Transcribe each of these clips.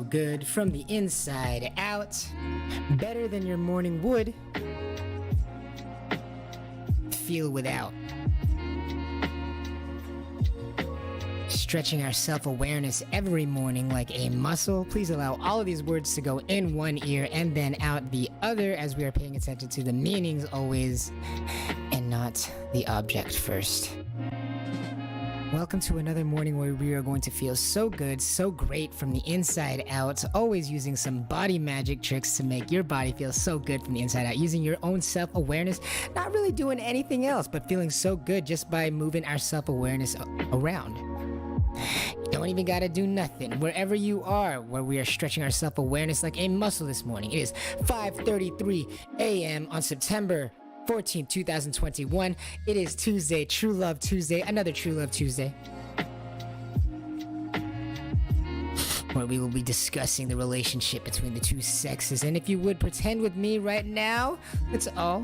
good from the inside out. Better than your morning would feel without. Stretching our self-awareness every morning like a muscle. Please allow all of these words to go in one ear and then out the other, as we are paying attention to the meanings always and not the object first. Welcome to another morning where we are going to feel so good, so great from the inside out, always using some body magic tricks to make your body feel so good from the inside out, using your own self-awareness, not really doing anything else, but feeling so good just by moving our self-awareness around. You don't even gotta do nothing. Wherever you are, where we are stretching our self-awareness like a muscle this morning. It is 5:33 a.m. on September 14th, 2021. It is Tuesday, True Love Tuesday, another True Love Tuesday, where we will be discussing the relationship between the two sexes. And if you would pretend with me right now, let's all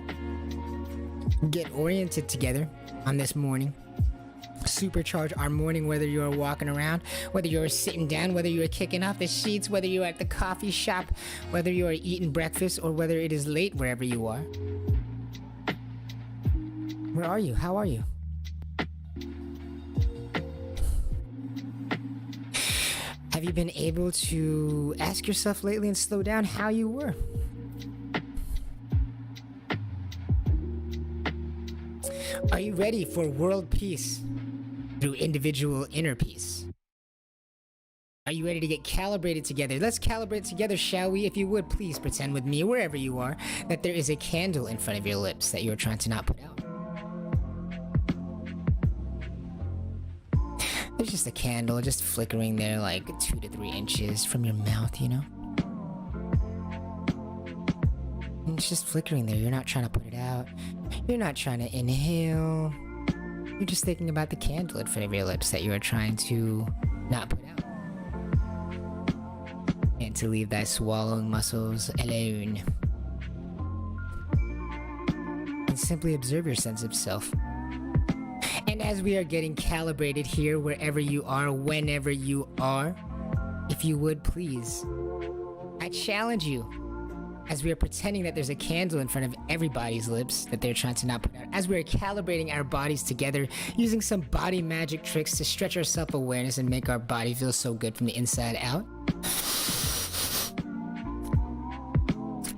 get oriented together on this morning. Supercharge our morning, whether you are walking around, whether you're sitting down, whether you are kicking off the sheets, whether you're at the coffee shop, whether you are eating breakfast, or whether it is late wherever you are. Where are you? How are you? Have you been able to ask yourself lately and slow down how you were? Are you ready for world peace through individual inner peace? Are you ready to get calibrated together? Let's calibrate together, shall we? If you would, please pretend with me, wherever you are, that there is a candle in front of your lips that you are trying to not put out. There's just a candle just flickering there like 2 to 3 inches from your mouth, you know? And it's just flickering there. You're not trying to put it out. You're not trying to inhale. You're just thinking about the candle in front of your lips that you are trying to not put out. And to leave thy swallowing muscles alone. And simply observe your sense of self. And as we are getting calibrated here, wherever you are, whenever you are, if you would please, I challenge you, as we are pretending that there's a candle in front of everybody's lips that they're trying to not put out, as we are calibrating our bodies together, using some body magic tricks to stretch our self-awareness and make our body feel so good from the inside out.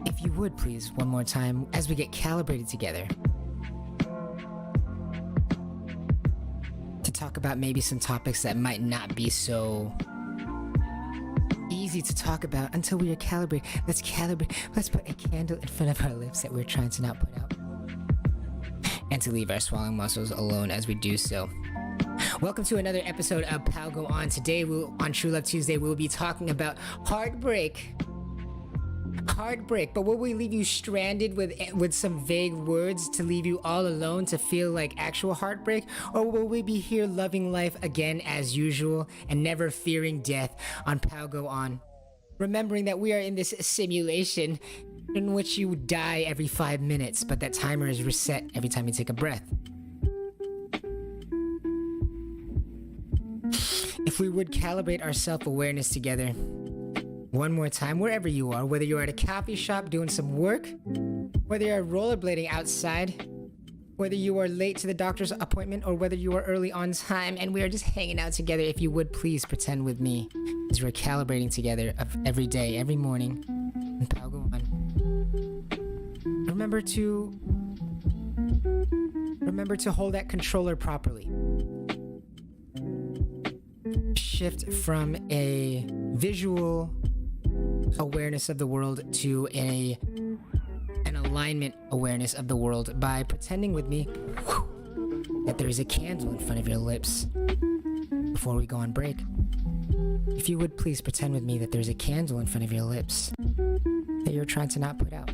If you would please, one more time, as we get calibrated together, to talk about maybe some topics that might not be so easy to talk about until we are calibrated. Let's calibrate. Let's put a candle in front of our lips that we're trying to not put out. And to leave our swallowing muscles alone as we do so. Welcome to another episode of Pow Go On. Today, on True Love Tuesday, we'll be talking about heartbreak. Heartbreak, but will we leave you stranded with some vague words to leave you all alone to feel like actual heartbreak? Or will we be here loving life again as usual and never fearing death on Pow Go On? Remembering that we are in this simulation in which you die every 5 minutes, but that timer is reset every time you take a breath. If we would calibrate our self-awareness together, one more time, wherever you are, whether you're at a coffee shop doing some work, whether you're rollerblading outside, whether you are late to the doctor's appointment, or whether you are early on time and we are just hanging out together, if you would please pretend with me as we're calibrating together every day, every morning, and Pow Go On. Remember to hold that controller properly. Shift from a visual awareness of the world to an alignment awareness of the world by pretending with me that there is a candle in front of your lips before we go on break. If you would please pretend with me that there's a candle in front of your lips that you're trying to not put out.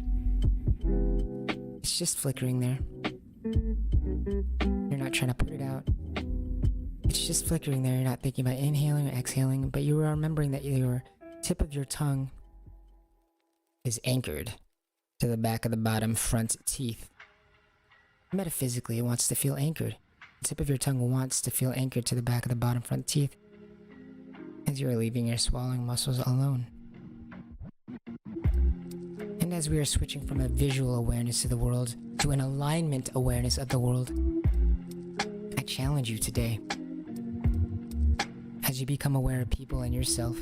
It's just flickering there. You're not trying to put it out. It's just flickering there. You're not thinking about inhaling or exhaling, but you are remembering that your tip of your tongue is anchored to the back of the bottom front teeth. Metaphysically, it wants to feel anchored. The tip of your tongue wants to feel anchored to the back of the bottom front teeth as you are leaving your swallowing muscles alone. And as we are switching from a visual awareness of the world to an alignment awareness of the world, I challenge you today. As you become aware of people and yourself,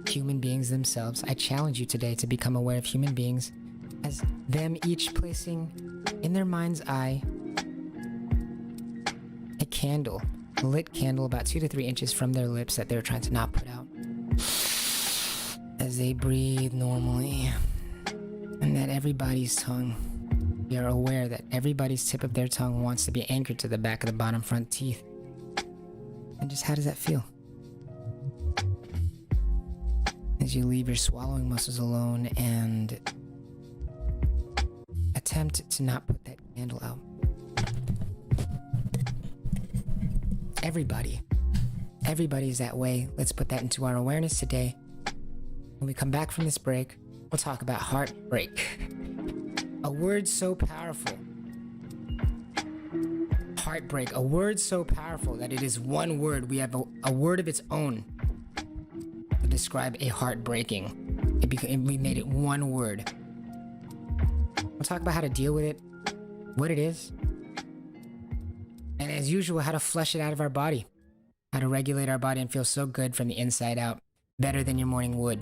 human beings themselves, I challenge you today to become aware of human beings as them each placing in their mind's eye a candle, a lit candle about 2 to 3 inches from their lips that they're trying to not put out. As they breathe normally, and that everybody's tongue, we are aware that everybody's tip of their tongue wants to be anchored to the back of the bottom front teeth. And just how does that feel? As you leave your swallowing muscles alone and attempt to not put that candle out. Everybody's that way. Let's put that into our awareness today. When we come back from this break, we'll talk about heartbreak. A word so powerful. Heartbreak, a word so powerful that it is one word. We have a word of its own to describe a heartbreaking. We made it one word. We'll talk about how to deal with it, what it is, and as usual, how to flush it out of our body. How to regulate our body and feel so good from the inside out. Better than your morning would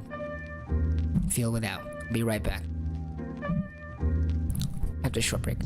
feel without. Be right back after a short break.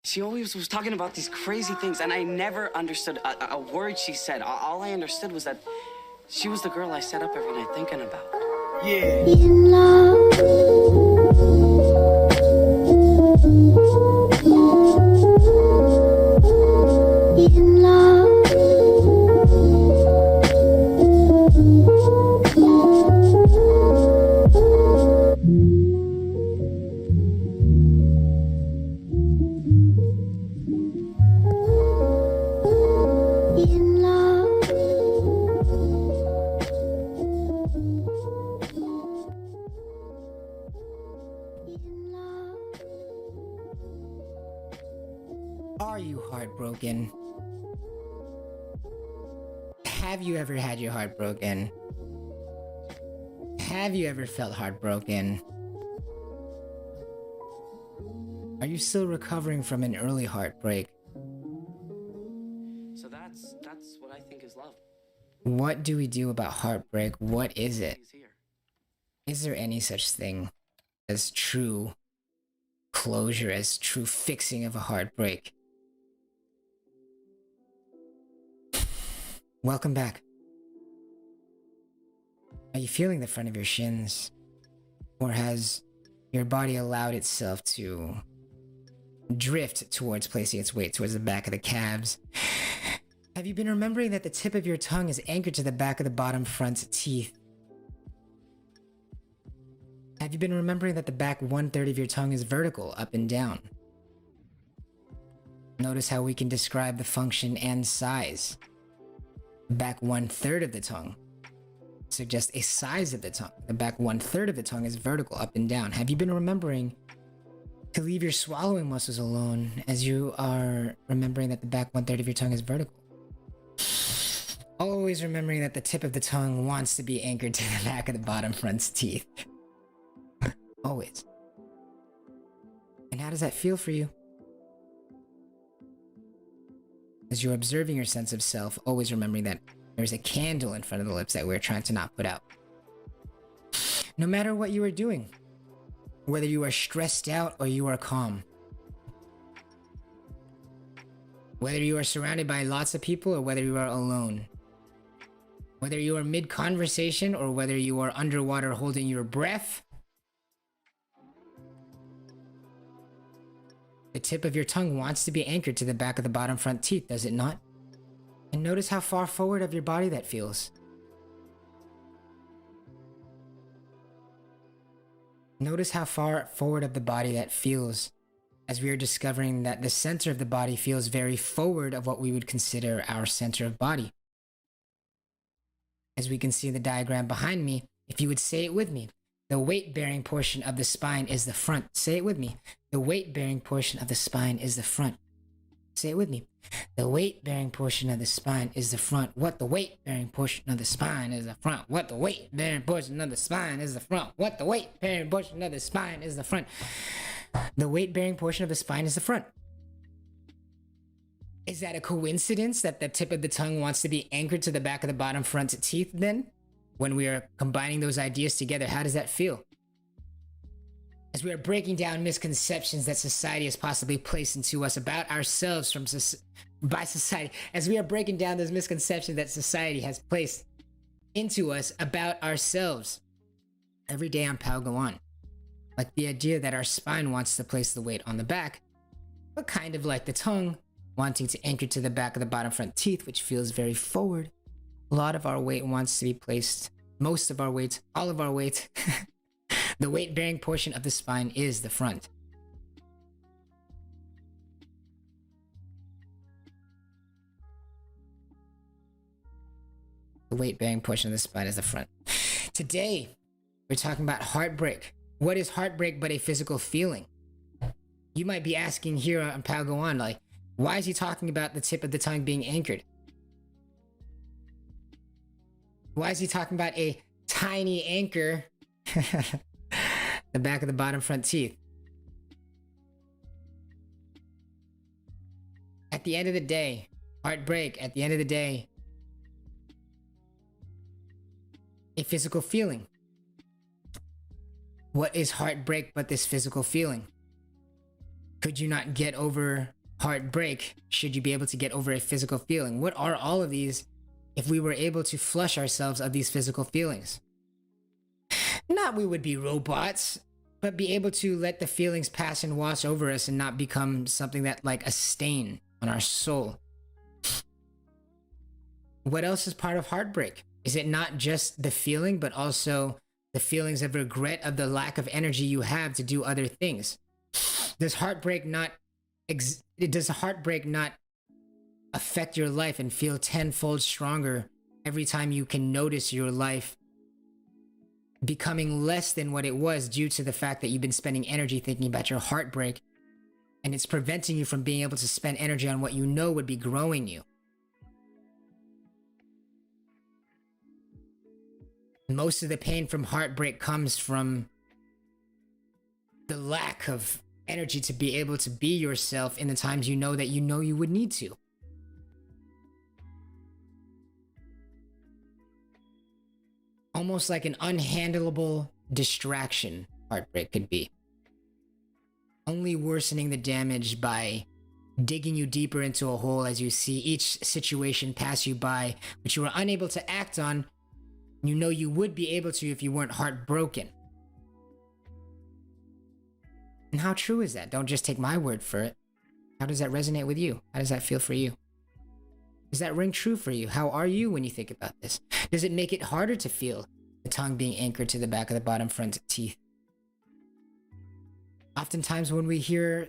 She always was talking about these crazy things, and I never understood a word she said. All I understood was that she was the girl I sat up every night thinking about. Yeah. In love. In love. In love. In love. Are you heartbroken? Have you ever had your heart broken? Have you ever felt heartbroken? Are you still recovering from an early heartbreak? So that's what I think is love. What do we do about heartbreak? What is it? He's here. Is there any such thing as true closure, as true fixing of a heartbreak? Welcome back. Are you feeling the front of your shins? Or has your body allowed itself to drift towards placing its weight towards the back of the calves. Have you been remembering that the tip of your tongue is anchored to the back of the bottom front teeth? Have you been remembering that the back 1/3 of your tongue is vertical, up and down? Notice how we can describe the function and size. The back 1/3 of the tongue suggests a size of the tongue. The back 1/3 of the tongue is vertical, up and down. Have you been remembering to leave your swallowing muscles alone as you are remembering that the back 1/3 of your tongue is vertical? Always remembering that the tip of the tongue wants to be anchored to the back of the bottom front's teeth. Always. And how does that feel for you? As you're observing your sense of self, always remembering that there's a candle in front of the lips that we're trying to not put out. No matter what you are doing, whether you are stressed out or you are calm, whether you are surrounded by lots of people or whether you are alone, whether you are mid-conversation or whether you are underwater holding your breath, the tip of your tongue wants to be anchored to the back of the bottom front teeth, does it not? And notice how far forward of your body that feels. Notice how far forward of the body that feels, as we are discovering that the center of the body feels very forward of what we would consider our center of body. As we can see the diagram behind me, if you would say it with me, the weight-bearing portion of the spine is the front. Say it with me. The weight-bearing portion of the spine is the front. Say it with me. The weight-bearing portion of the spine is the front. What the weight-bearing portion of the spine is the front. What the weight-bearing portion of the spine is the front. What the weight-bearing portion of the spine is the front. The weight-bearing portion of the spine is the front. Is that a coincidence that the tip of the tongue wants to be anchored to the back of the bottom front teeth then? When we are combining those ideas together, how does that feel? As we are breaking down misconceptions that society has possibly placed into us about ourselves by society, as we are breaking down those misconceptions that society has placed into us about ourselves, every day on Pal Go On, like the idea that our spine wants to place the weight on the back, but kind of like the tongue wanting to anchor to the back of the bottom front teeth, which feels very forward. A lot of our weight wants to be placed, most of our weight, all of our weight. The weight-bearing portion of the spine is the front. The weight-bearing portion of the spine is the front. Today, we're talking about heartbreak. What is heartbreak but a physical feeling? You might be asking here on Pal Go On, like, why is he talking about the tip of the tongue being anchored? Why is he talking about a tiny anchor, the back of the bottom front teeth? At the end of the day, heartbreak, at the end of the day, a physical feeling. What is heartbreak but this physical feeling? Could you not get over heartbreak should you be able to get over a physical feeling? What are all of these if we were able to flush ourselves of these physical feelings? Not we would be robots, but be able to let the feelings pass and wash over us and not become something that like a stain on our soul. What else is part of heartbreak? Is it not just the feeling, but also the feelings of regret of the lack of energy you have to do other things? Does heartbreak not affect your life and feel tenfold stronger every time you can notice your life becoming less than what it was due to the fact that you've been spending energy thinking about your heartbreak, and it's preventing you from being able to spend energy on what you know would be growing you? Most of the pain from heartbreak comes from the lack of energy to be able to be yourself in the times you know you would need to. Almost like an unhandleable distraction, heartbreak could be. Only worsening the damage by digging you deeper into a hole as you see each situation pass you by, which you were unable to act on. You know you would be able to if you weren't heartbroken. And how true is that? Don't just take my word for it. How does that resonate with you? How does that feel for you? Does that ring true for you? How are you when you think about this? Does it make it harder to feel the tongue being anchored to the back of the bottom front teeth? Oftentimes when we hear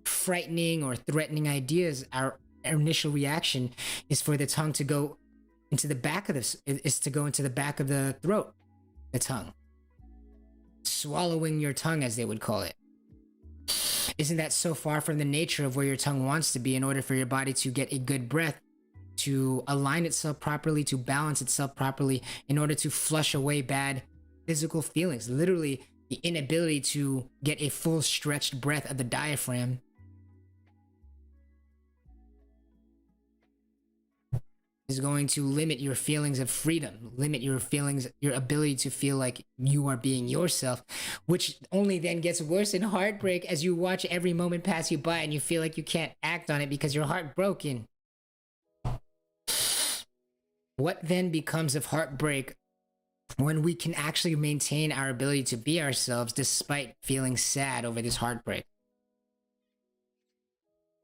frightening or threatening ideas, our initial reaction is for the tongue to go into the back of the throat, the tongue. Swallowing your tongue, as they would call it. Isn't that so far from the nature of where your tongue wants to be in order for your body to get a good breath, to align itself properly, to balance itself properly, in order to flush away bad physical feelings? Literally, the inability to get a full stretched breath of the diaphragm is going to limit your feelings of freedom, limit your ability to feel like you are being yourself, which only then gets worse in heartbreak as you watch every moment pass you by and you feel like you can't act on it because you're heartbroken. What then becomes of heartbreak when we can actually maintain our ability to be ourselves despite feeling sad over this heartbreak?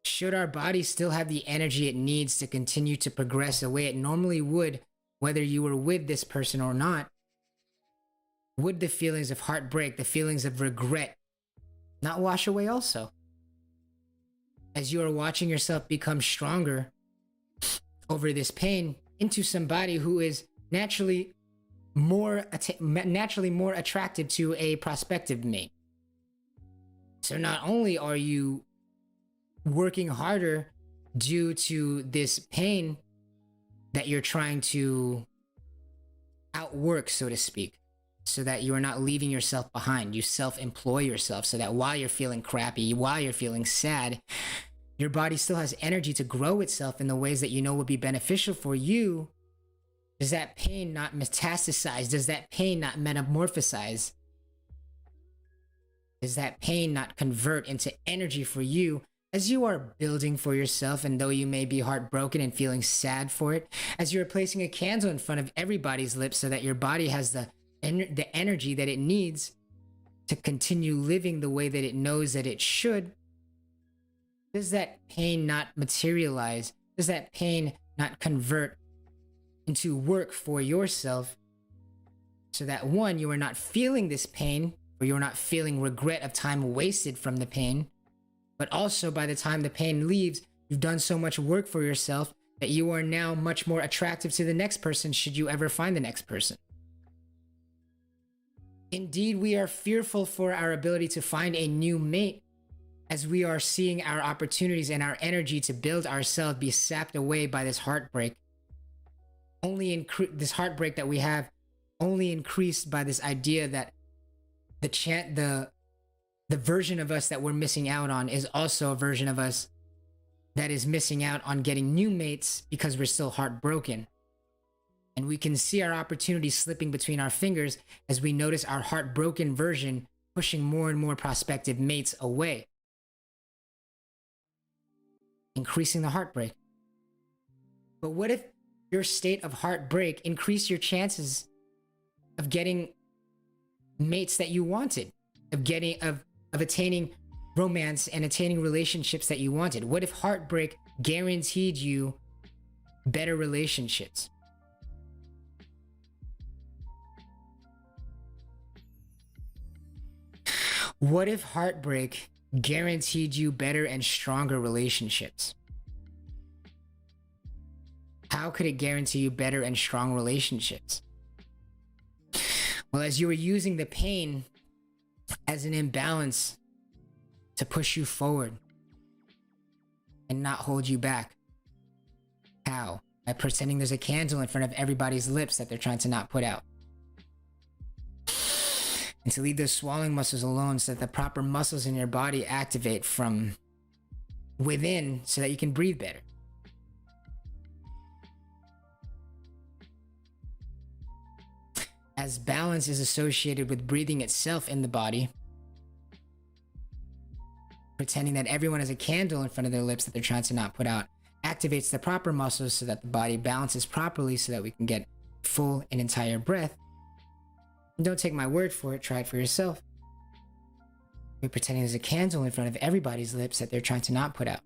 Should our body still have the energy it needs to continue to progress the way it normally would, whether you were with this person or not? Would the feelings of heartbreak, the feelings of regret, not wash away also? As you are watching yourself become stronger over this pain into somebody who is naturally more attracted to a prospective mate. So not only are you working harder due to this pain that you're trying to outwork, so to speak, so that you are not leaving yourself behind. You self-employ yourself so that while you're feeling crappy, while you're feeling sad, your body still has energy to grow itself in the ways that you know would be beneficial for you. Does that pain not metastasize? Does that pain not metamorphosize? Does that pain not convert into energy for you as you are building for yourself? And though you may be heartbroken and feeling sad for it, as you're placing a candle in front of everybody's lips so that your body has the energy that it needs to continue living the way that it knows that it should, does that pain not materialize? Does that pain not convert into work for yourself so that, one, you are not feeling this pain, or you're not feeling regret of time wasted from the pain, but also by the time the pain leaves, you've done so much work for yourself that you are now much more attractive to the next person should you ever find the next person. Indeed, we are fearful for our ability to find a new mate as we are seeing our opportunities and our energy to build ourselves be sapped away by this heartbreak. This heartbreak that we have only increased by this idea that the version of us that we're missing out on is also a version of us that is missing out on getting new mates because we're still heartbroken. And we can see our opportunities slipping between our fingers as we notice our heartbroken version pushing more and more prospective mates away, increasing the heartbreak. But what if your state of heartbreak increased your chances of getting mates that you wanted, of attaining romance and attaining relationships that you wanted? What if heartbreak guaranteed you better relationships? What if heartbreak guaranteed you better and stronger relationships? How could it guarantee you better and strong relationships? Well, as you were using the pain as an imbalance to push you forward and not hold you back. How? By pretending there's a candle in front of everybody's lips that they're trying to not put out. And to leave those swallowing muscles alone so that the proper muscles in your body activate from within so that you can breathe better. As balance is associated with breathing itself in the body, pretending that everyone has a candle in front of their lips that they're trying to not put out activates the proper muscles so that the body balances properly so that we can get full and entire breath. Don't take my word for it, try it for yourself. We're pretending there's a candle in front of everybody's lips that they're trying to not put out.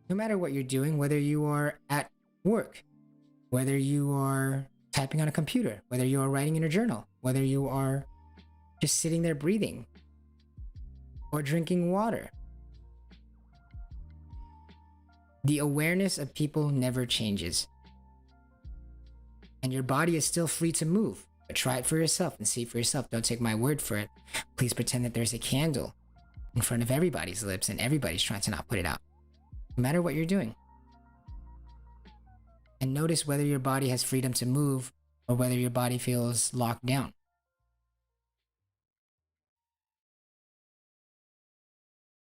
No matter what you're doing, whether you are at work, whether you are typing on a computer, whether you are writing in a journal, whether you are just sitting there breathing or drinking water. The awareness of people never changes. And your body is still free to move, but try it for yourself and see for yourself. Don't take my word for it. Please pretend that there's a candle in front of everybody's lips and everybody's trying to not put it out. No matter what you're doing. And notice whether your body has freedom to move or whether your body feels locked down.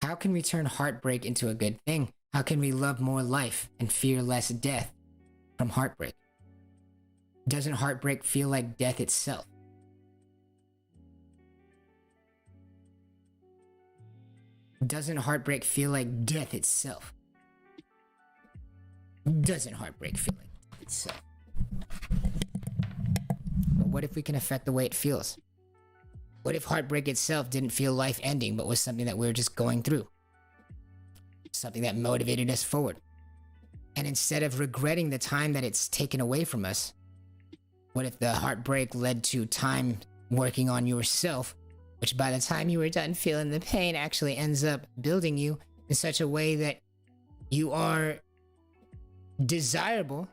How can we turn heartbreak into a good thing? How can we love more life and fear less death from heartbreak? Doesn't heartbreak feel like death itself? Doesn't heartbreak feel like death itself? Doesn't heartbreak feel like death itself? But what if we can affect the way it feels? What if heartbreak itself didn't feel life-ending, but was something that we were just going through? Something that motivated us forward. And instead of regretting the time that it's taken away from us, what if the heartbreak led to time working on yourself, which by the time you were done feeling the pain actually ends up building you in such a way that you are desirable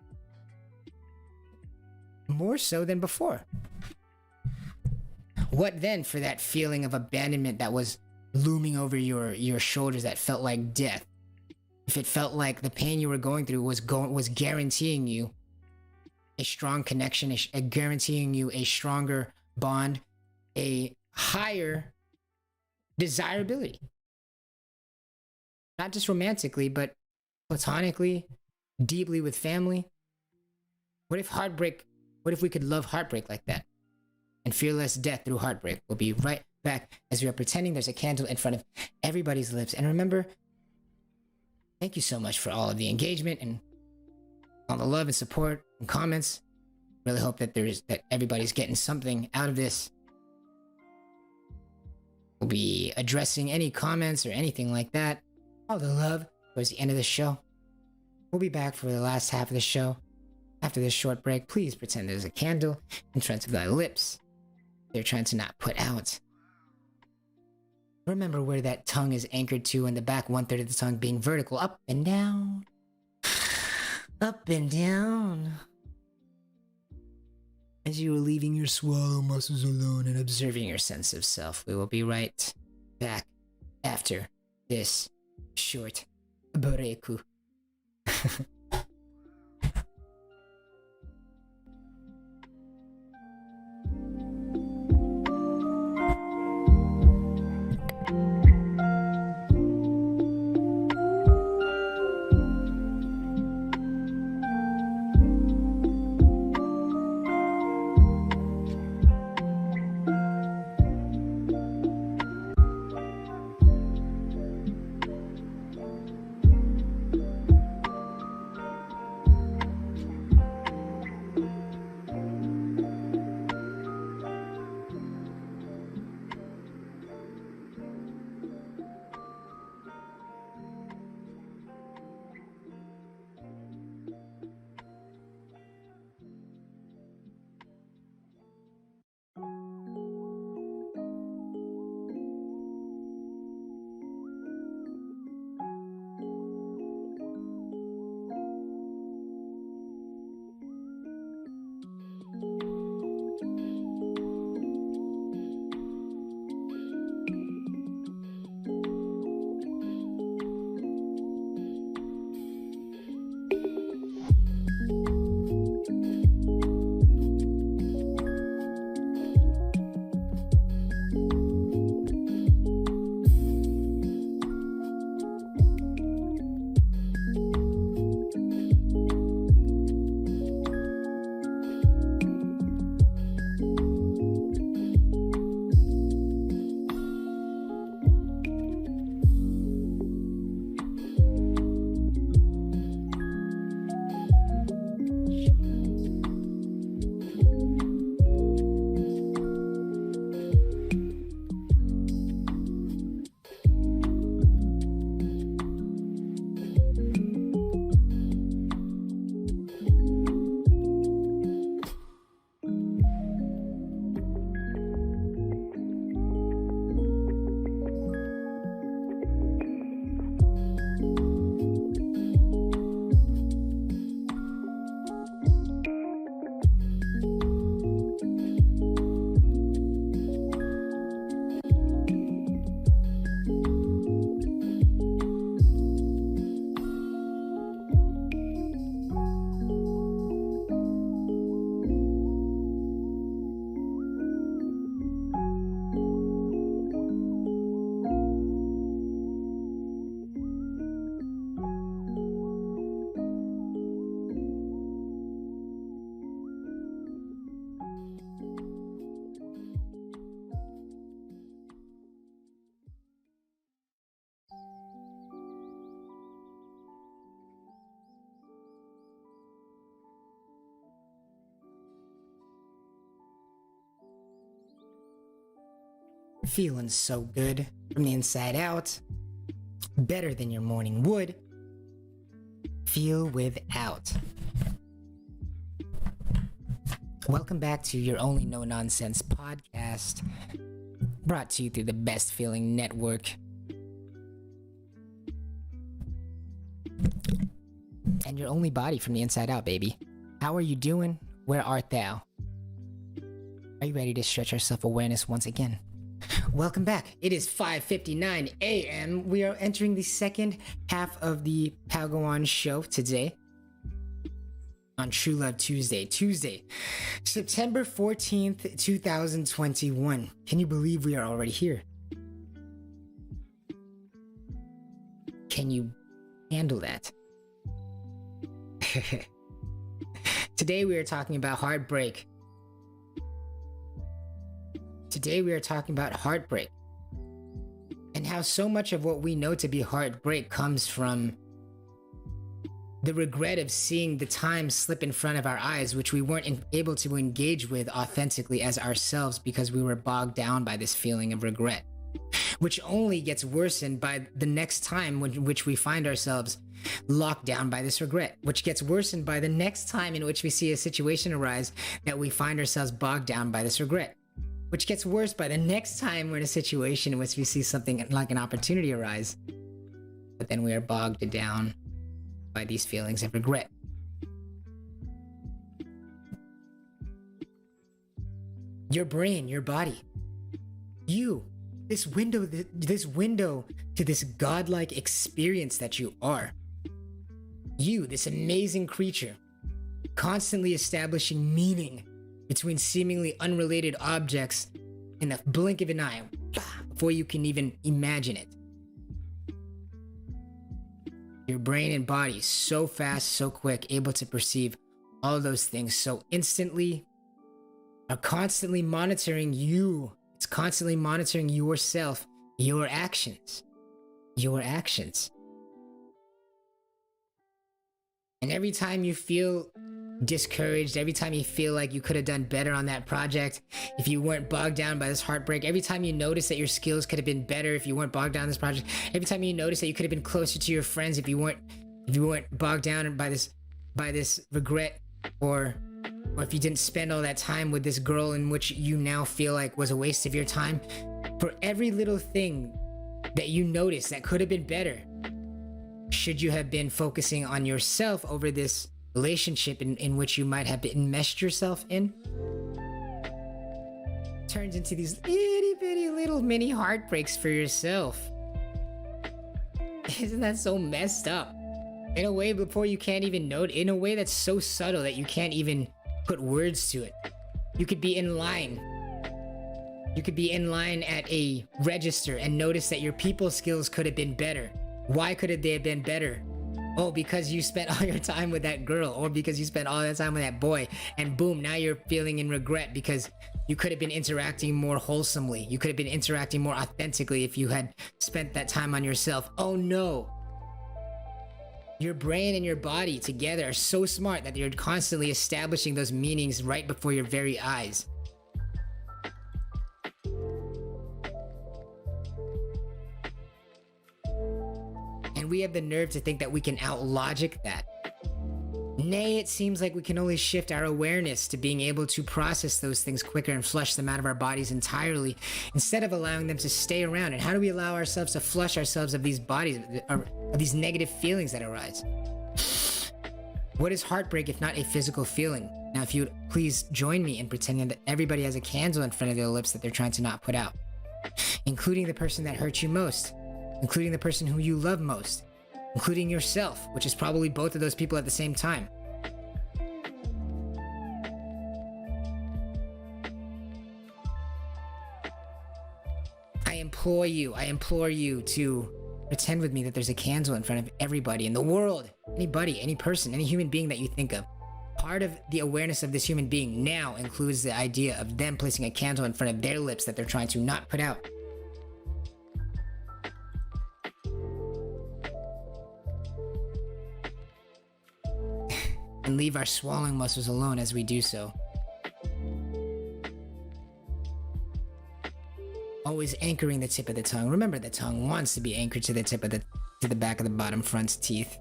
more so than before? What then for that feeling of abandonment that was looming over your shoulders that felt like death? If it felt like the pain you were going through was guaranteeing you a strong connection, guaranteeing you a stronger bond, a higher desirability. Not just romantically, but platonically, deeply with family. What if we could love heartbreak like that? And fear less death through heartbreak. We'll be right back as we are pretending there's a candle in front of everybody's lips. And remember, thank you so much for all of the engagement and all the love and support and comments. Really hope that everybody's getting something out of this. We'll be addressing any comments or anything like that. All the love towards the end of the show. We'll be back for the last half of the show. After this short break, please pretend there's a candle in front of thy lips. They're trying to not put out. Remember where that tongue is anchored to, and the back 1/3 of the tongue being vertical, up and down. Up and down. As you are leaving your swallow muscles alone and observing your sense of self, we will be right back after this short break. Feeling so good from the inside out. Better than your morning would. Feel without. Welcome back to your only no nonsense podcast, brought to you through the Best Feeling Network. And your only body from the inside out, baby. How are you doing? Where art thou? Are you ready to stretch our self-awareness once again? Welcome back. It is 5:59 a.m. We are entering the second half of the Pagawan show today on True Love Tuesday, September 14th, 2021. Can you believe we are already here? Can you handle that? Today we are talking about heartbreak. Today we are talking about heartbreak and how so much of what we know to be heartbreak comes from the regret of seeing the time slip in front of our eyes, which we weren't able to engage with authentically as ourselves because we were bogged down by this feeling of regret, which only gets worsened by the next time in which we find ourselves locked down by this regret, which gets worsened by the next time in which we see a situation arise that we find ourselves bogged down by this regret, which gets worse by the next time we're in a situation in which we see something like an opportunity arise, but then we are bogged down by these feelings of regret. Your brain, your body, you, this window to this godlike experience that you are. You, this amazing creature, constantly establishing meaning between seemingly unrelated objects in the blink of an eye, before you can even imagine it. Your brain and body so fast, so quick, able to perceive all those things so instantly, are constantly monitoring you. It's constantly monitoring yourself, your actions. And every time you feel discouraged, every time you feel like you could have done better on that project, if you weren't bogged down by this heartbreak, every time you notice that your skills could have been better if you weren't bogged down in this project, every time you notice that you could have been closer to your friends if you weren't bogged down by this regret, or if you didn't spend all that time with this girl in which you now feel like was a waste of your time, for every little thing that you notice that could have been better, should you have been focusing on yourself over this relationship in which you might have enmeshed yourself in, turns into these itty bitty little mini heartbreaks for yourself. Isn't that so messed up? In a way before you can't even note, in a way that's so subtle that you can't even put words to it. You could be in line. You could be in line at a register and notice that your people skills could have been better. Why could they have been better? Oh, because you spent all your time with that girl, or because you spent all that time with that boy, and boom, now you're feeling in regret because you could have been interacting more wholesomely. You could have been interacting more authentically if you had spent that time on yourself. Oh no. Your brain and your body together are so smart that you're constantly establishing those meanings right before your very eyes. And we have the nerve to think that we can out-logic that. Nay, it seems like we can only shift our awareness to being able to process those things quicker and flush them out of our bodies entirely, instead of allowing them to stay around. And how do we allow ourselves to flush ourselves of these bodies, of these negative feelings that arise? What is heartbreak if not a physical feeling? Now, if you would please join me in pretending that everybody has a candle in front of their lips that they're trying to not put out, including the person that hurt you most, including the person who you love most, including yourself, which is probably both of those people at the same time. I implore you to pretend with me that there's a candle in front of everybody in the world, anybody, any person, any human being that you think of. Part of the awareness of this human being now includes the idea of them placing a candle in front of their lips that they're trying to not put out. And leave our swallowing muscles alone as we do so. Always anchoring the tip of the tongue. Remember, the tongue wants to be anchored to the tip of to the back of the bottom front teeth.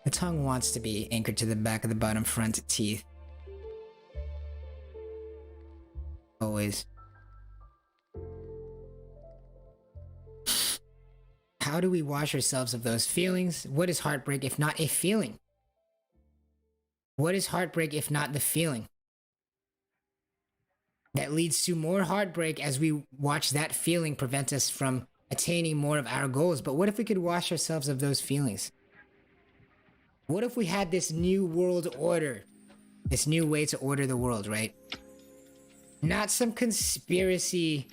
The tongue wants to be anchored to the back of the bottom front teeth. Always. How do we wash ourselves of those feelings? What is heartbreak if not a feeling? What is heartbreak if not the feeling that leads to more heartbreak as we watch that feeling prevent us from attaining more of our goals? But what if we could wash ourselves of those feelings? What if we had this new world order, this new way to order the world, right? Not some conspiracy,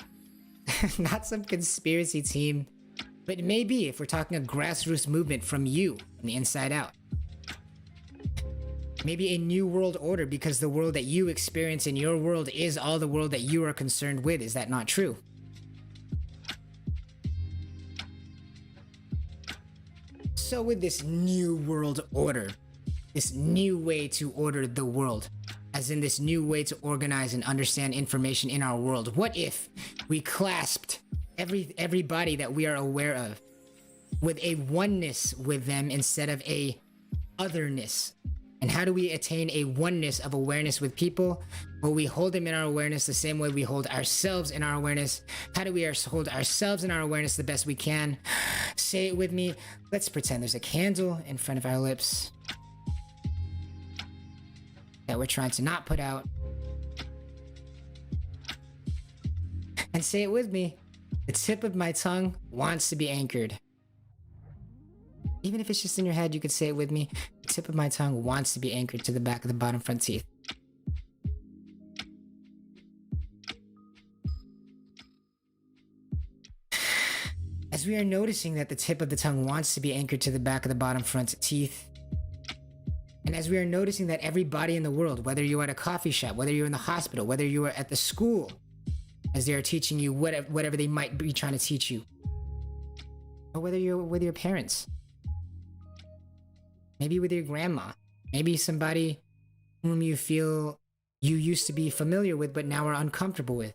not some conspiracy team, but maybe if we're talking a grassroots movement from you, from the inside out. Maybe a new world order, because the world that you experience in your world is all the world that you are concerned with. Is that not true? So with this new world order, this new way to order the world, as in this new way to organize and understand information in our world, what if we clasped everybody that we are aware of with a oneness with them instead of a otherness? And how do we attain a oneness of awareness with people? Well, we hold them in our awareness the same way we hold ourselves in our awareness. How do we hold ourselves in our awareness the best we can? Say it with me. Let's pretend there's a candle in front of our lips that we're trying to not put out. And say it with me. The tip of my tongue wants to be anchored. Even if it's just in your head, you could say it with me. The tip of my tongue wants to be anchored to the back of the bottom front teeth. As we are noticing that the tip of the tongue wants to be anchored to the back of the bottom front teeth, and as we are noticing that everybody in the world, whether you're at a coffee shop, whether you're in the hospital, whether you are at the school, as they are teaching you whatever they might be trying to teach you, or whether you're with your parents, maybe with your grandma, maybe somebody whom you feel you used to be familiar with but now are uncomfortable with.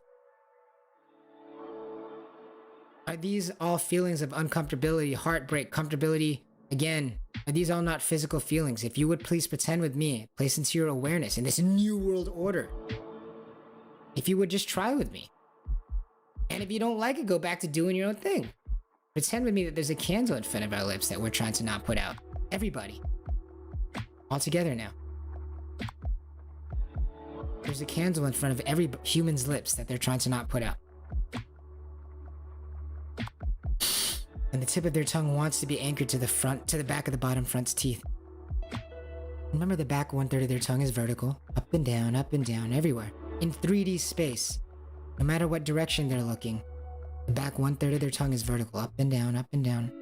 Are these all feelings of uncomfortability, heartbreak, comfortability? Again, are these all not physical feelings? If you would please pretend with me, place into your awareness in this new world order. If you would just try with me. And if you don't like it, go back to doing your own thing. Pretend with me that there's a candle in front of our lips that we're trying to not put out. Everybody. All together now. There's a candle in front of every human's lips that they're trying to not put out. And the tip of their tongue wants to be anchored to the back of the bottom front's teeth. Remember, the back 1/3 of their tongue is vertical, up and down, everywhere. In 3D space. No matter what direction they're looking, the back 1/3 of their tongue is vertical, up and down,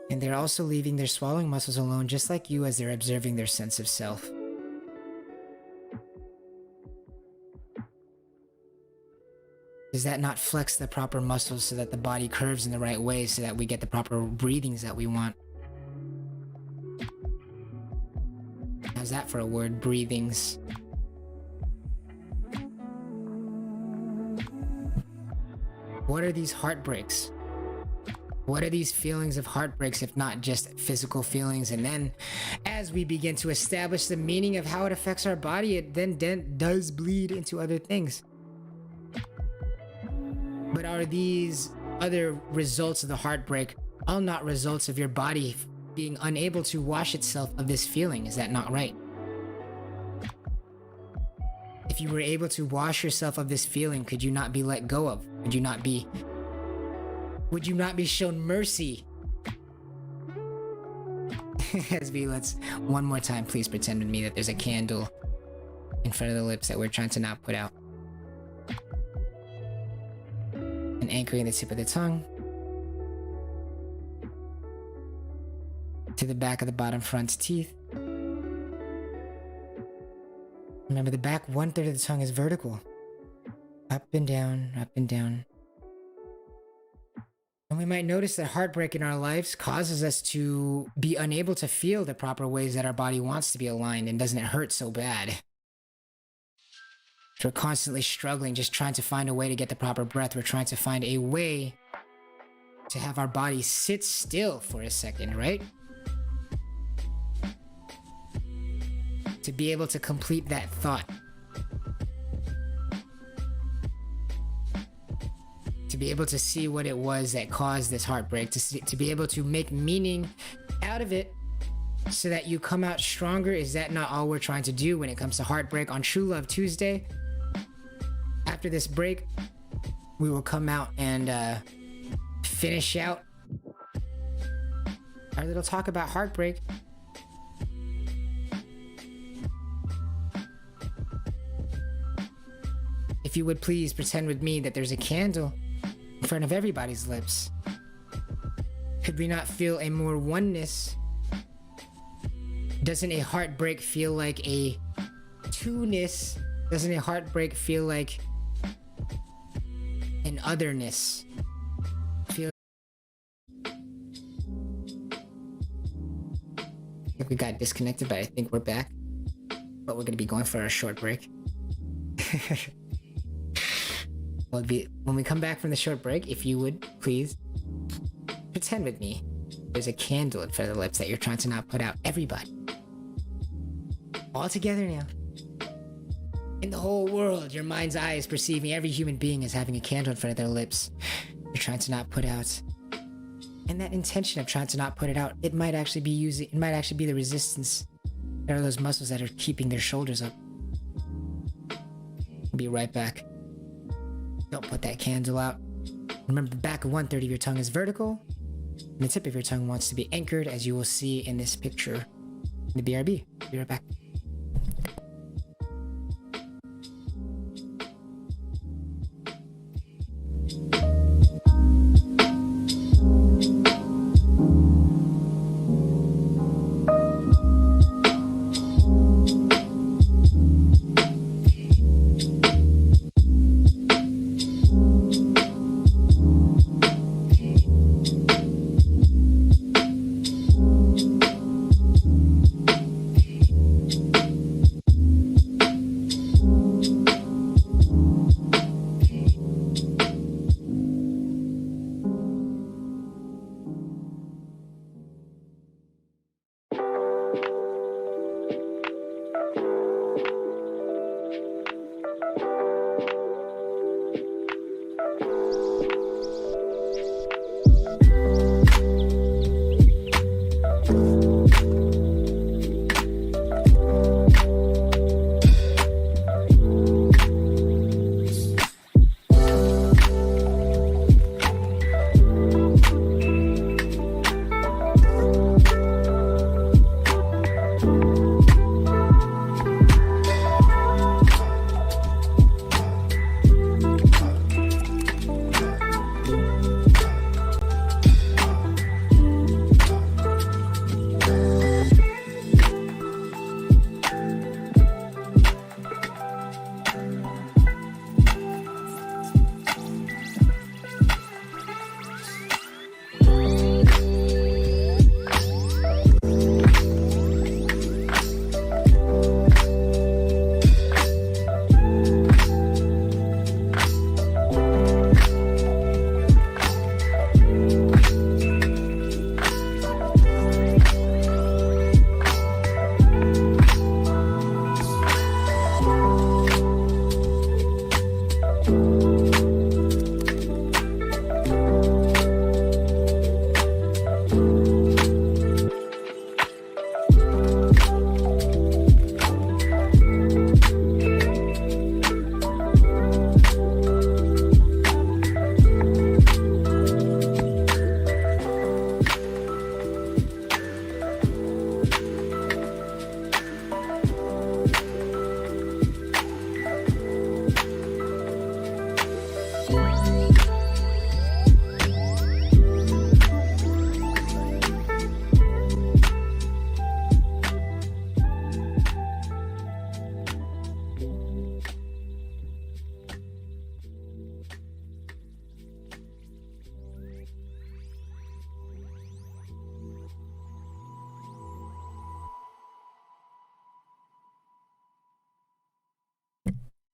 And they're also leaving their swallowing muscles alone, just like you, as they're observing their sense of self. Does that not flex the proper muscles so that the body curves in the right way so that we get the proper breathings that we want? How's that for a word? Breathings. What are these heartbreaks? What are these feelings of heartbreaks if not just physical feelings? And then as we begin to establish the meaning of how it affects our body, it then does bleed into other things. But are these other results of the heartbreak all not results of your body being unable to wash itself of this feeling? Is that not right? If you were able to wash yourself of this feeling, could you not be let go of? Would you not be shown mercy? Let's one more time, please pretend with me that there's a candle in front of the lips that we're trying to not put out. And anchoring the tip of the tongue to the back of the bottom front teeth. Remember, the back 1/3 of the tongue is vertical. Up and down, And we might notice that heartbreak in our lives causes us to be unable to feel the proper ways that our body wants to be aligned, and doesn't it hurt so bad? We're constantly struggling, just trying to find a way to get the proper breath. We're trying to find a way to have our body sit still for a second, right? To be able to complete that thought. To be able to see what it was that caused this heartbreak. To be able to make meaning out of it so that you come out stronger. Is that not all we're trying to do when it comes to heartbreak on True Love Tuesday? After this break, we will come out and finish out our little talk about heartbreak. If you would please pretend with me that there's a candle in front of everybody's lips. Could we not feel a more oneness? Doesn't a heartbreak feel like a two-ness? Doesn't a heartbreak feel like an otherness? I think we got disconnected, but I think we're back. But we're gonna be going for a short break. When we come back from the short break, if you would please pretend with me there's a candle in front of the lips that you're trying to not put out. Everybody. All together now. In the whole world, your mind's eye is perceiving every human being as having a candle in front of their lips. You're trying to not put out. And that intention of trying to not put it out, it might actually be the resistance. There are those muscles that are keeping their shoulders up. We'll be right back. Don't put that candle out. Remember, the back of 1/3 of your tongue is vertical, and the tip of your tongue wants to be anchored, as you will see in this picture in the BRB. Be right back.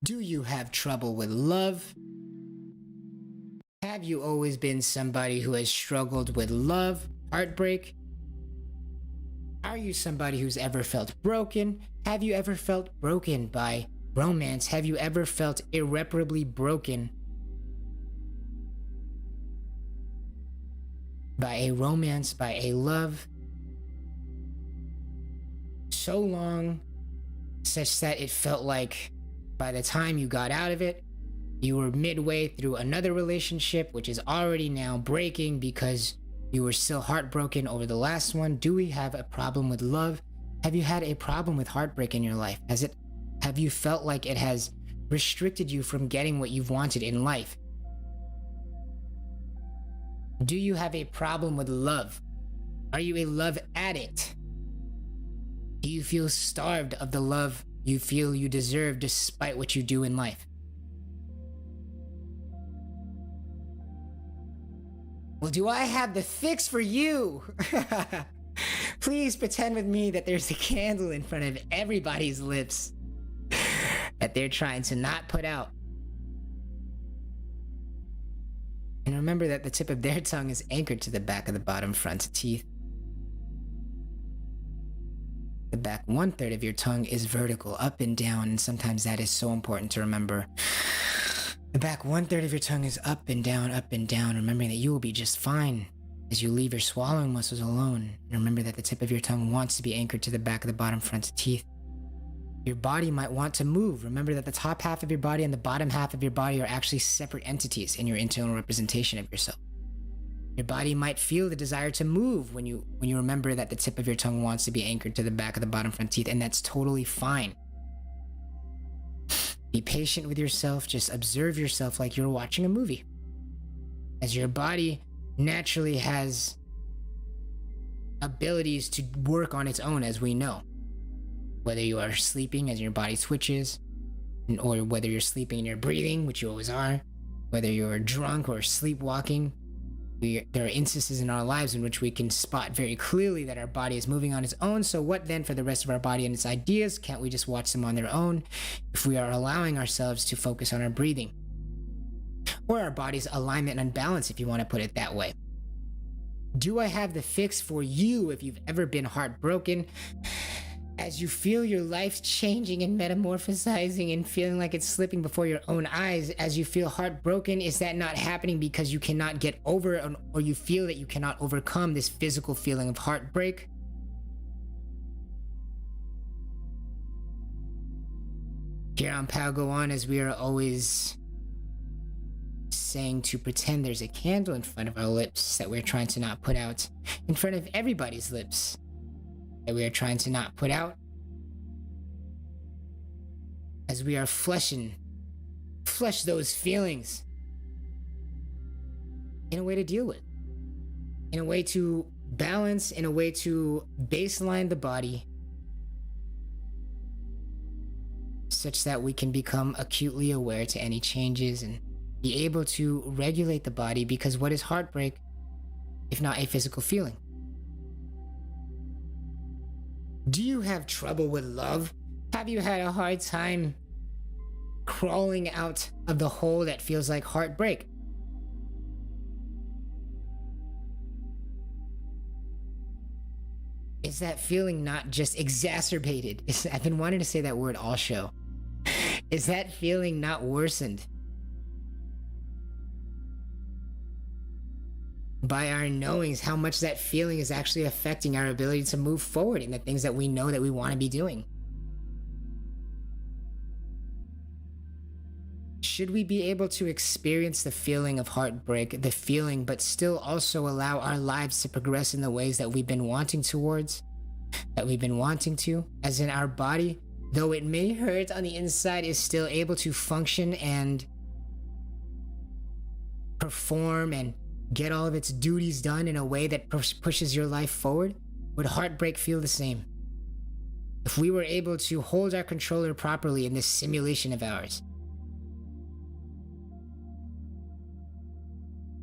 Do you have trouble with love? Have you always been somebody who has struggled with love, heartbreak? Are you somebody who's ever felt broken? Have you ever felt broken by romance? Have you ever felt irreparably broken by a romance, by a love? So long, such that it felt like by the time you got out of it, you were midway through another relationship, which is already now breaking because you were still heartbroken over the last one. Do we have a problem with love? Have you had a problem with heartbreak in your life? Have you felt like it has restricted you from getting what you've wanted in life? Do you have a problem with love? Are you a love addict? Do you feel starved of the love you feel you deserve despite what you do in life? Well, do I have the fix for you? Please pretend with me that there's a candle in front of everybody's lips that they're trying to not put out. And remember that the tip of their tongue is anchored to the back of the bottom front teeth. The back 1/3 of your tongue is vertical, up and down, and sometimes that is so important to remember. The back 1/3 of your tongue is up and down, remembering that you will be just fine as you leave your swallowing muscles alone. And remember that the tip of your tongue wants to be anchored to the back of the bottom front teeth. Your body might want to move. Remember that the top half of your body and the bottom half of your body are actually separate entities in your internal representation of yourself. Your body might feel the desire to move when you remember that the tip of your tongue wants to be anchored to the back of the bottom front teeth, and that's totally fine. Be patient with yourself. Just observe yourself like you're watching a movie. As your body naturally has abilities to work on its own, as we know. Whether you are sleeping as your body twitches, or whether you're sleeping and you're breathing, which you always are, whether you're drunk or sleepwalking, there are instances in our lives in which we can spot very clearly that our body is moving on its own. So what then for the rest of our body and its ideas? Can't we just watch them on their own if we are allowing ourselves to focus on our breathing? Or our body's alignment and balance, if you want to put it that way. Do I have the fix for you if you've ever been heartbroken? As you feel your life changing and metamorphosizing and feeling like it's slipping before your own eyes, as you feel heartbroken, is that not happening because you cannot get over or you feel that you cannot overcome this physical feeling of heartbreak? Here on Pal Go On, as we are always saying to pretend there's a candle in front of our lips that we're trying to not put out, in front of everybody's lips that we are trying to not put out, as we are flesh those feelings in a way to deal with, in a way to balance, in a way to baseline the body such that we can become acutely aware to any changes and be able to regulate the body, because what is heartbreak if not a physical feeling? Do you have trouble with love? Have you had a hard time crawling out of the hole that feels like heartbreak? Is that feeling not just exacerbated? I've been wanting to say that word all show. Is that feeling not worsened by our knowings how much that feeling is actually affecting our ability to move forward in the things that we know that we want to be doing? Should we be able to experience the feeling of heartbreak, the feeling, but still also allow our lives to progress in the ways that we've been wanting towards, that we've been wanting to, as in our body, though it may hurt on the inside, is still able to function and perform and get all of its duties done in a way that pushes your life forward? Would heartbreak feel the same? If we were able to hold our controller properly in this simulation of ours,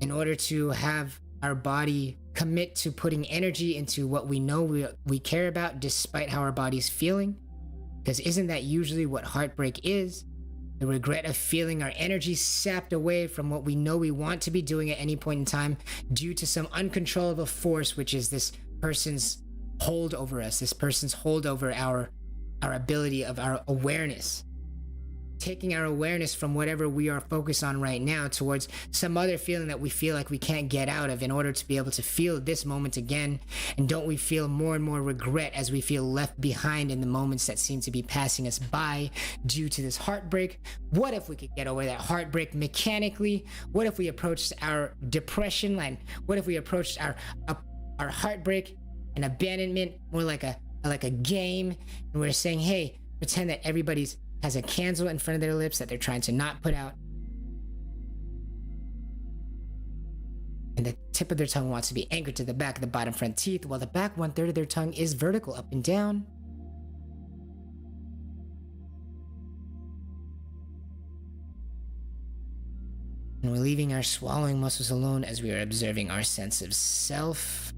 in order to have our body commit to putting energy into what we know we care about despite how our body's feeling, because isn't that usually what heartbreak is? The regret of feeling our energy sapped away from what we know we want to be doing at any point in time due to some uncontrollable force, which is this person's hold over us, this person's hold over our ability of our awareness. Taking our awareness from whatever we are focused on right now towards some other feeling that we feel like we can't get out of in order to be able to feel this moment again. And don't we feel more and more regret as we feel left behind in the moments that seem to be passing us by due to this heartbreak? What if we could get over that heartbreak mechanically? What if we approached our depression line? What if we approached our heartbreak and abandonment more like a game, and we're saying, hey, pretend that everybody's has a candle in front of their lips that they're trying to not put out, and the tip of their tongue wants to be anchored to the back of the bottom front teeth, while the back 1/3 of their tongue is vertical up and down. And we're leaving our swallowing muscles alone as we are observing our sense of self.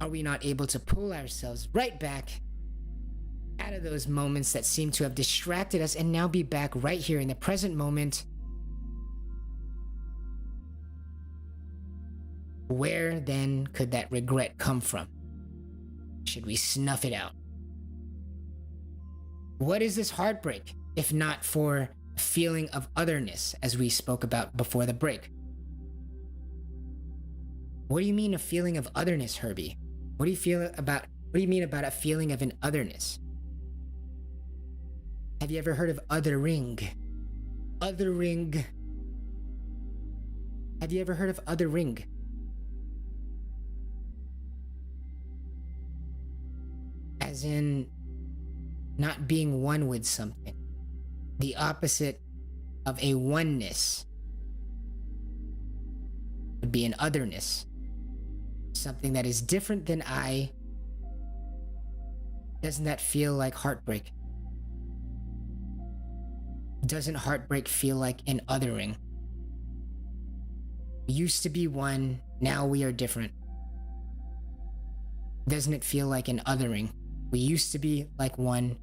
Are we not able to pull ourselves right back out of those moments that seem to have distracted us and now be back right here in the present moment? Where then could that regret come from? Should we snuff it out? What is this heartbreak if not for a feeling of otherness, as we spoke about before the break? What do you mean a feeling of otherness, Herbie? What do you mean about a feeling of an otherness? Have you ever heard of othering? Othering. Have you ever heard of othering? As in not being one with something. The opposite of a oneness would be an otherness. Something that is different than I. Doesn't that feel like heartbreak? Doesn't heartbreak feel like an othering? We used to be one, now we are different. Doesn't it feel like an othering? We used to be like one,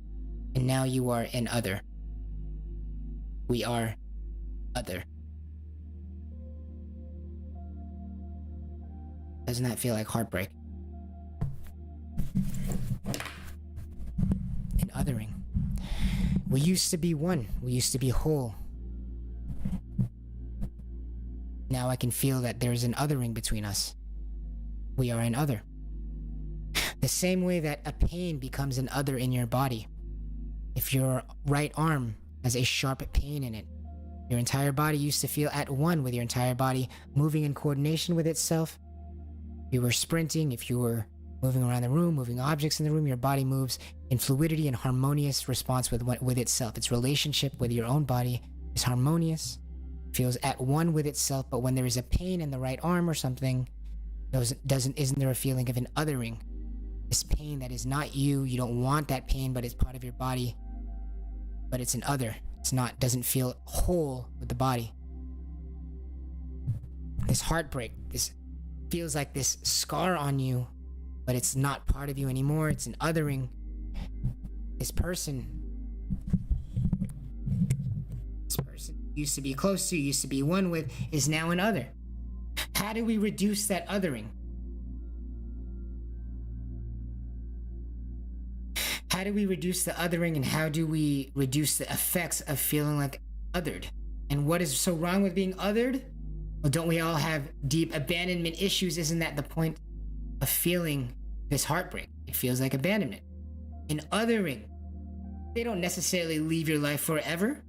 and now you are an other. We are other. Doesn't that feel like heartbreak? An othering. We used to be one. We used to be whole. Now I can feel that there is an othering between us. We are an other. The same way that a pain becomes an other in your body. If your right arm has a sharp pain in it, your entire body used to feel at one with your entire body, moving in coordination with itself. If you were sprinting, if you were moving around the room, moving objects in the room, your body moves in fluidity and harmonious response with itself. Its relationship with your own body is harmonious, feels at one with itself. But when there is a pain in the right arm or something, isn't there a feeling of an othering? This pain that is not you. You don't want that pain, but it's part of your body. But it's an other. Doesn't feel whole with the body. This heartbreak, this feels like this scar on you, but it's not part of you anymore. It's an othering. This person used to be close to, used to be one with, is now an other. How do we reduce that othering? How do we reduce the othering, and how do we reduce the effects of feeling like othered? And what is so wrong with being othered? Well, don't we all have deep abandonment issues? Isn't that the point of feeling this heartbreak? It feels like abandonment. And othering, they don't necessarily leave your life forever.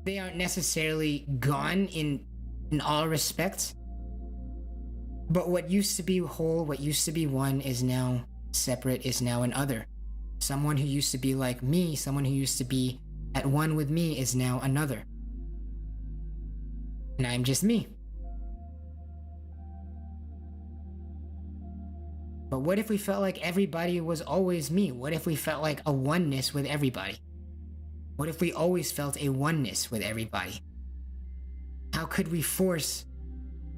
They aren't necessarily gone in all respects. But what used to be whole, what used to be one, is now separate, is now an other. Someone who used to be like me, someone who used to be at one with me, is now another. And I'm just me. But what if we felt like everybody was always me? What if we felt like a oneness with everybody? What if we always felt a oneness with everybody? How could we force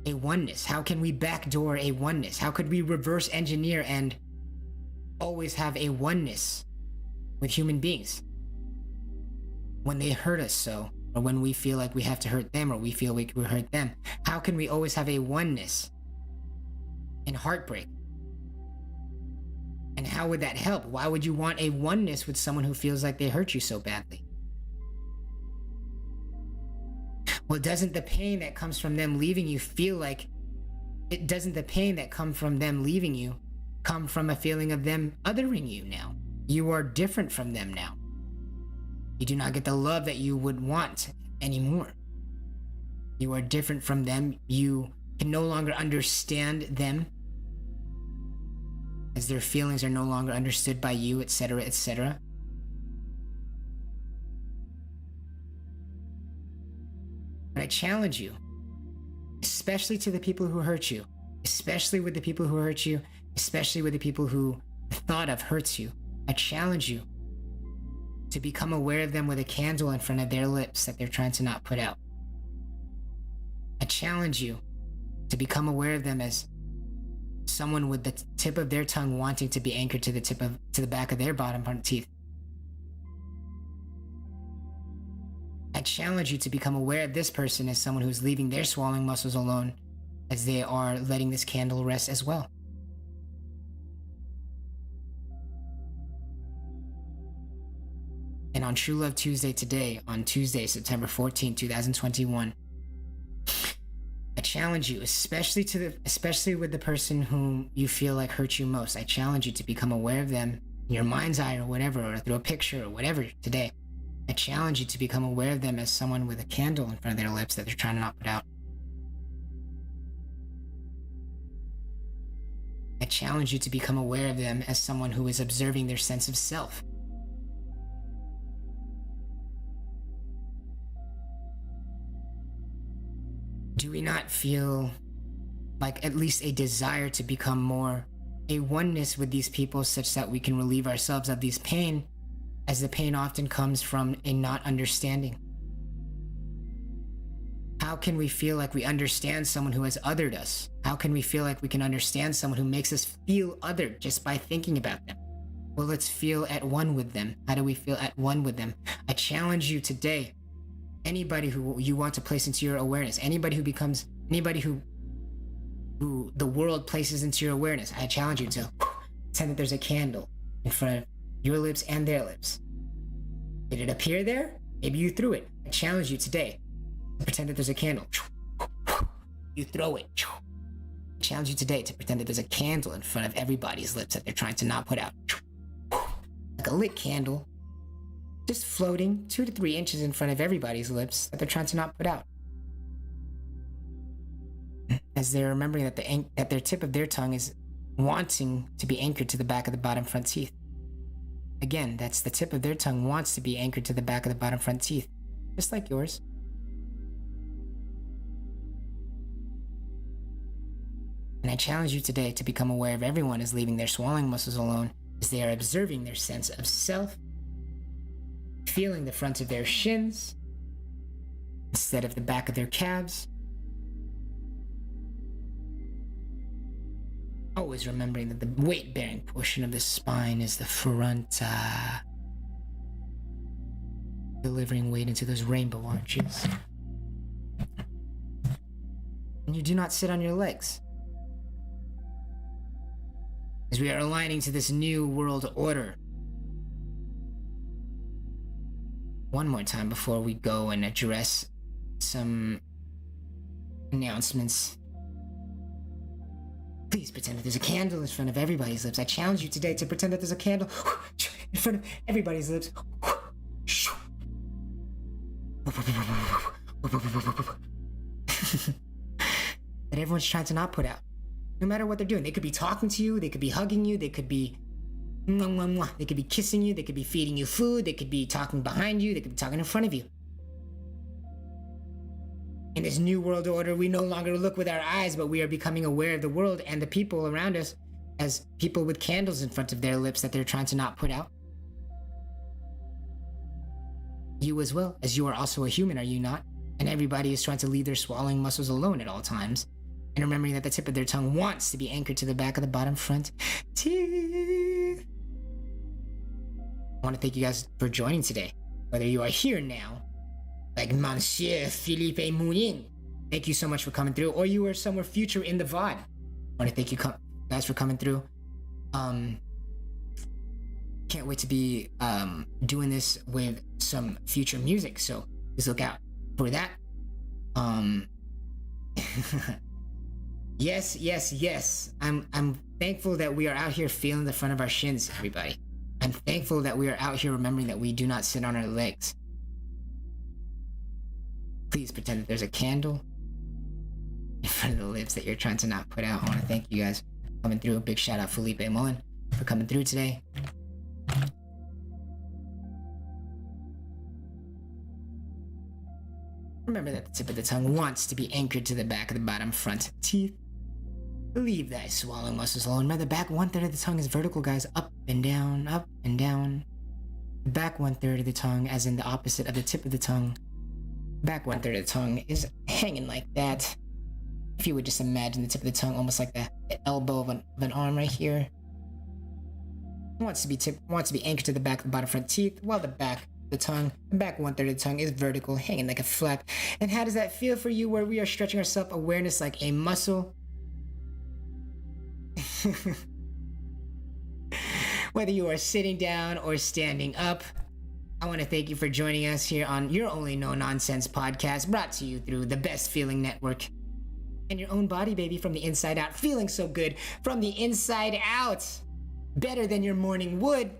a oneness? How can we backdoor a oneness? How could we reverse engineer and always have a oneness with human beings. When they hurt us so, or when we feel like we have to hurt them, or we feel we hurt them, how can we always have a oneness in heartbreak? And how would that help? Why would you want a oneness with someone who feels like they hurt you so badly? Well, doesn't the pain that comes from them leaving you feel like it doesn't the pain that comes from them leaving you come from a feeling of them othering you now? You are different from them now. You do not get the love that you would want anymore. You are different from them. You can no longer understand them, as their feelings are no longer understood by you, etc., etc. But I challenge you, especially to the people who hurt you, especially with the people who hurt you, especially with the people who the thought of hurts you. I challenge you to become aware of them with a candle in front of their lips that they're trying to not put out. I challenge you to become aware of them as someone with the tip of their tongue wanting to be anchored to the back of their bottom front teeth. I challenge you to become aware of this person as someone who's leaving their swallowing muscles alone, as they are letting this candle rest as well. And on True Love Tuesday today, on Tuesday, September 14, 2021, I challenge you, especially with the person whom you feel like hurt you most. I challenge you to become aware of them in your mind's eye or whatever, or through a picture or whatever today. I challenge you to become aware of them as someone with a candle in front of their lips that they're trying to not put out. I challenge you to become aware of them as someone who is observing their sense of self. Do we not feel like at least a desire to become more a oneness with these people such that we can relieve ourselves of these pain, as the pain often comes from a not understanding? How can we feel like we understand someone who has othered us? How can we feel like we can understand someone who makes us feel othered just by thinking about them? Well, let's feel at one with them. How do we feel at one with them? I challenge you today. Anybody who you want to place into your awareness, anybody who the world places into your awareness, I challenge you to pretend that there's a candle in front of your lips and their lips. Did it appear there? Maybe you threw it. I challenge you today to pretend that there's a candle. You throw it. I challenge you today to pretend that there's a candle in front of everybody's lips that they're trying to not put out. Like a lit candle, just floating 2 to 3 inches in front of everybody's lips that they're trying to not put out. As they're remembering that their tip of their tongue is wanting to be anchored to the back of the bottom front teeth. Again, that's the tip of their tongue wants to be anchored to the back of the bottom front teeth, just like yours. And I challenge you today to become aware of everyone is leaving their swallowing muscles alone, as they are observing their sense of self, feeling the front of their shins instead of the back of their calves. Always remembering that the weight-bearing portion of the spine is the front, delivering weight into those rainbow arches. And you do not sit on your legs, as we are aligning to this new world order. One more time before we go and address some announcements. Please pretend that there's a candle in front of everybody's lips. I challenge you today to pretend that there's a candle in front of everybody's lips. That everyone's trying to not put out. No matter what they're doing. They could be talking to you, they could be hugging you, they could be they could be kissing you, they could be feeding you food, they could be talking behind you, they could be talking in front of you. In this new world order, we no longer look with our eyes, but we are becoming aware of the world and the people around us as people with candles in front of their lips that they're trying to not put out. You as well, as you are also a human, are you not? And everybody is trying to leave their swallowing muscles alone at all times, and remembering that the tip of their tongue wants to be anchored to the back of the bottom front teeth. want to thank you guys for joining today. Whether you are here now, like Monsieur Philippe Mounin, thank you so much for coming through, or you are somewhere future in the VOD. I want to thank you guys for coming through. Can't wait to be doing this with some future music, so please look out for that. Yes. I'm thankful that we are out here feeling the front of our shins, everybody. I'm thankful that we are out here remembering that we do not sit on our legs. Please pretend that there's a candle in front of the lips that you're trying to not put out. I want to thank you guys for coming through. A big shout out Felipe Mullen for coming through today. Remember that the tip of the tongue wants to be anchored to the back of the bottom front teeth. Leave thy swallowing muscles alone. Remember, the back 1/3 of the tongue is vertical, guys. Up and down, up and down. The back 1/3 of the tongue, as in the opposite of the tip of the tongue. Back 1/3 of the tongue is hanging like that. If you would just imagine the tip of the tongue almost like the elbow of an arm right here. Wants to be anchored to the back of the bottom front teeth, while the back 1/3 of the tongue is vertical, hanging like a flap. And how does that feel for you, where we are stretching our self-awareness like a muscle? Whether you are sitting down or standing up, I want to thank you for joining us here on your only no nonsense podcast, brought to you through the Best Feeling Network. And your own body, baby, from the inside out, feeling so good from the inside out, better than your morning would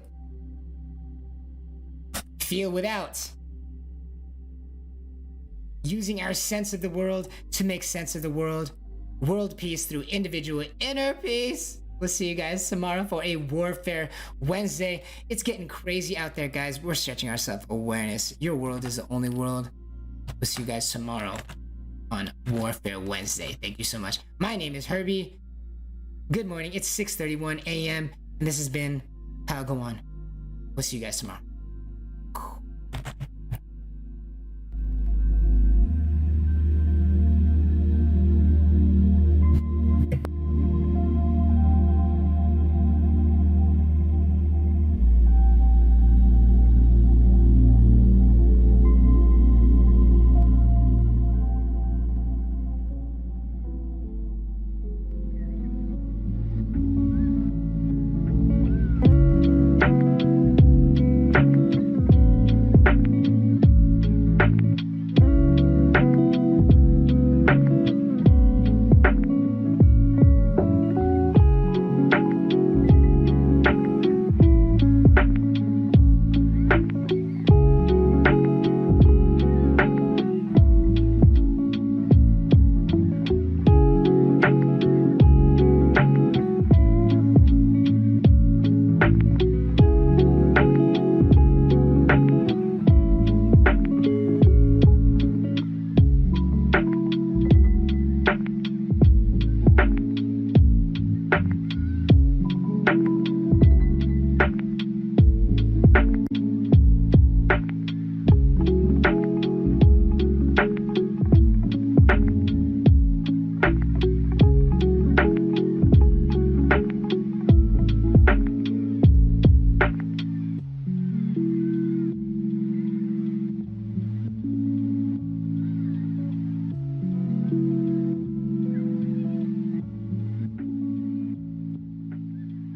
feel without. Using our sense of the world to make sense of the world. World peace through individual inner peace. We'll see you guys tomorrow for a Warfare Wednesday. It's getting crazy out there, guys. We're stretching our self-awareness. Your world is the only world. We'll see you guys tomorrow on Warfare Wednesday. Thank you so much. My name is Herbie. Good morning. It's 6:31 a.m. and this has been How Go On. We'll see you guys tomorrow.